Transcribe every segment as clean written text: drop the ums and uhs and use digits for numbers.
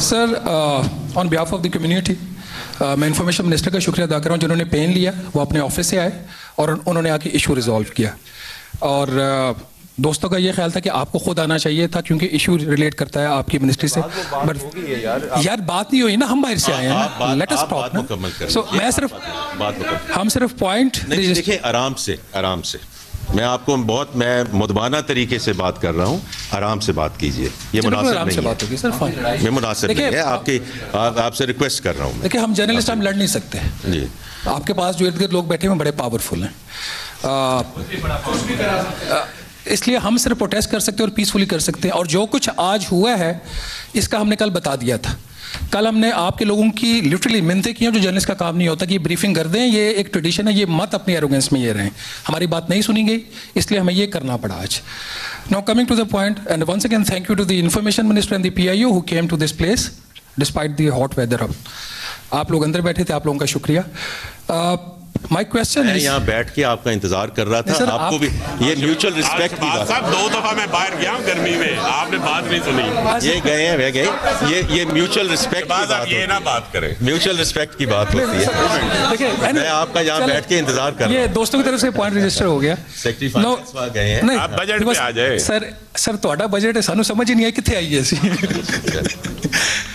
Sir on behalf of the community मैं information minister का शुक्रिया अदा कर रहा हूँ जिन्होंने पेन लिया, वो अपने ऑफिस से आए और उन्होंने आके इशू रिजॉल्व किया। और दोस्तों का ये ख्याल था कि आपको खुद आना चाहिए था क्योंकि इशू रिलेट करता है आपकी मिनिस्ट्री से। बट यार बात नहीं हुई ना, हम बाहर से आए हैं, लेट अस टॉक ना। सो मैं सिर्फ पॉइंट देखिए आराम से मैं आपको मैं मुदबाना तरीके से बात कर रहा हूँ, आराम से बात कीजिए, ये मुनासिब नहीं है सर, ये मुनासिब नहीं है। आपसे रिक्वेस्ट कर रहा हूँ। देखिए हम जर्नलिस्ट हम लड़ नहीं सकते जी, आपके पास जो इर्द गिर्द लोग बैठे हुए बड़े पावरफुल हैं, इसलिए हम सिर्फ प्रोटेस्ट कर सकते हैं और पीसफुली कर सकते हैं। और जो कुछ आज हुआ है इसका हमने कल बता दिया था। कल हमने आपके लोगों की लिटरली मिन्नतें की हैं, जो जर्नलिस्ट का काम नहीं होता कि ब्रीफिंग कर दें, ये एक ट्रेडिशन है, ये मत अपनी एरोगेंस में ये रहें। हमारी बात नहीं सुनी गई इसलिए हमें ये करना पड़ा आज। Now coming to the point and once again thank you to the information minister and the PIO who came to this place despite the hot weather. आप लोग अंदर बैठे थे, आप लोगों का शुक्रिया। माय क्वेश्चन है, यहाँ बैठ के आपका इंतजार कर रहा था, आपको भी ये म्यूचुअल रिस्पेक्ट की बात। साहब 2 दफा मैं बाहर गया हूँ गर्मी में, आपने बात नहीं सुनी। ये गए हैं, वे गए, ये म्यूचुअल रिस्पेक्ट की बात, ये ना बात करें, म्यूचुअल रिस्पेक्ट की बात होती है। देखिए मैं आपका यहाँ बैठ के इंतजार कर रहा हूँ। ये दोस्तों की तरफ से पॉइंट रजिस्टर हो गया। सेक्रेटरी फाइनेंस गए हैं, नहीं आप बजट पे आ जाए। सर ਤੁਹਾਡਾ बजट है, सानू समझ ही नहीं आई कितने आई है ऐसी।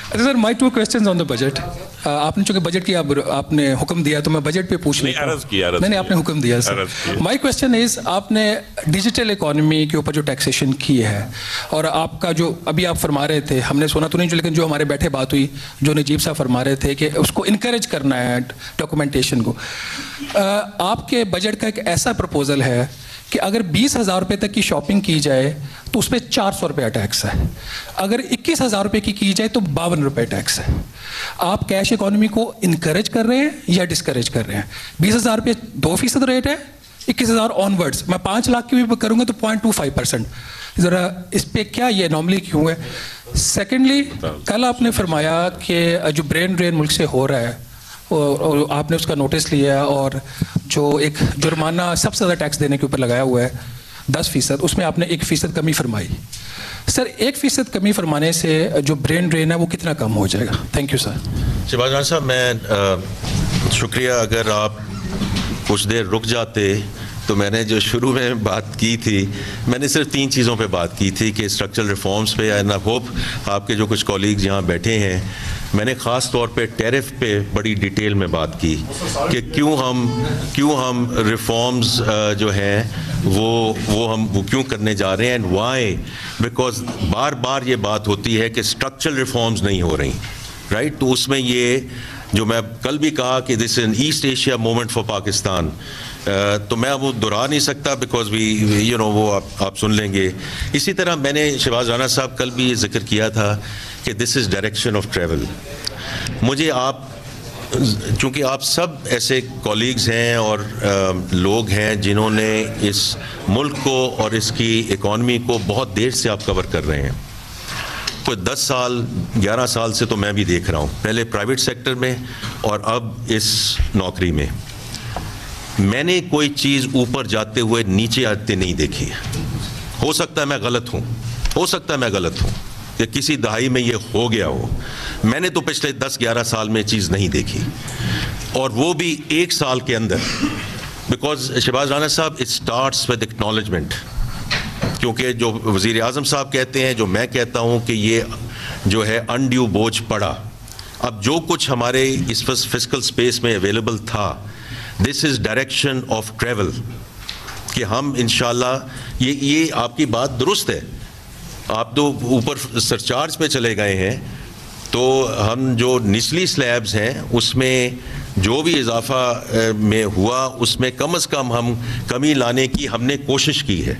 अच्छा sir, my 2 questions on the budget. आपने चूंकि बजट की आपने हुक्म दिया तो मैं बजट पे पूछ लेता हूं। नहीं आपने हुक्म दिया सर। माय क्वेश्चन इज, आपने डिजिटल इकोनॉमी के ऊपर जो टैक्सेशन की है और आपका जो अभी आप फरमा रहे थे, हमने सुना तो नहीं, लेकिन जो हमारे बैठे बात हुई, जो नजीब साहब फरमा रहे थे कि उसको इनकरेज करना है डॉक्यूमेंटेशन को। आपके बजट का एक ऐसा प्रपोजल है कि अगर 20,000 रुपये तक की शॉपिंग की जाए तो उस पर 400 रुपया टैक्स है, अगर 21,000 रुपये की जाए तो 52 रुपये टैक्स है। आप कैश इकोनॉमी को इनकरेज कर रहे हैं या डिस्करेज कर रहे हैं? 20,000 रुपये 2% रेट है, 21,000 ऑनवर्ड्स, मैं 5 लाख की भी करूँगा तो 0.25%। ज़रा इस पर क्या ये नॉर्मली क्यों है? सेकेंडली, कल आपने फरमाया कि जो ब्रेन ड्रेन मुल्क से हो रहा है और आपने उसका नोटिस लिया और जो एक जुर्माना सबसे ज़्यादा टैक्स देने के ऊपर लगाया हुआ है 10%, उसमें आपने 1% कमी फरमाई। सर 1% कमी फरमाने से जो ब्रेन ड्रेन है वो कितना कम हो जाएगा? Thank you sir. Shahbaz Khan साहब, मैं शुक्रिया, अगर आप कुछ देर रुक जाते तो मैंने जो शुरू में बात की थी, मैंने सिर्फ 3 चीज़ों पे बात की थी कि स्ट्रक्चरल रिफॉर्म्स पे, एंड आई होप आपके जो कुछ कॉलीग्स यहाँ बैठे हैं, मैंने ख़ास तौर पे टैरिफ पे बड़ी डिटेल में बात की कि क्यों हम रिफॉर्म्स जो हैं वो क्यों करने जा रहे हैं, एंड वाई, बिकॉज बार बार ये बात होती है कि स्ट्रक्चरल रिफॉर्म्स नहीं हो रही, राइट? तो उसमें ये जो मैं कल भी कहा कि this in east Asia movement for Pakistan, तो मैं वो दोहरा नहीं सकता बिकॉज वी वो आप सुन लेंगे। इसी तरह मैंने शहबाज राना साहब कल भी ये जिक्र किया था कि this is direction of travel. मुझे चूँकि आप सब ऐसे कॉलीग्स हैं और लोग हैं जिन्होंने इस मुल्क को और इसकी इकॉनमी को बहुत देर से आप कवर कर रहे हैं, तो 10 साल 11 साल से तो मैं भी देख रहा हूँ, पहले प्राइवेट सेक्टर में और अब इस नौकरी में। मैंने कोई चीज़ ऊपर जाते हुए नीचे आते नहीं देखी। हो सकता है मैं गलत हूँ, कि किसी दहाई में ये हो गया हो, मैंने तो पिछले 10-11 साल में चीज़ नहीं देखी, और वो भी 1 साल के अंदर। बिकॉज शहबाज राना साहब, इट स्टार्ट्स विद एक्नॉलेजमेंट, क्योंकि जो वज़ीर आज़म साहब कहते हैं, जो मैं कहता हूँ कि ये जो है अनड्यू बोझ पड़ा। अब जो कुछ हमारे इस फिस्कल स्पेस में अवेलेबल था, this is direction of travel, कि हम इंशाल्लाह ये आपकी बात दुरुस्त है, आप तो ऊपर सरचार्ज पे चले गए हैं, तो हम जो निचली स्लैब्स हैं उसमें जो भी इजाफा में हुआ उसमें कम से कम हम कमी लाने की हमने कोशिश की है।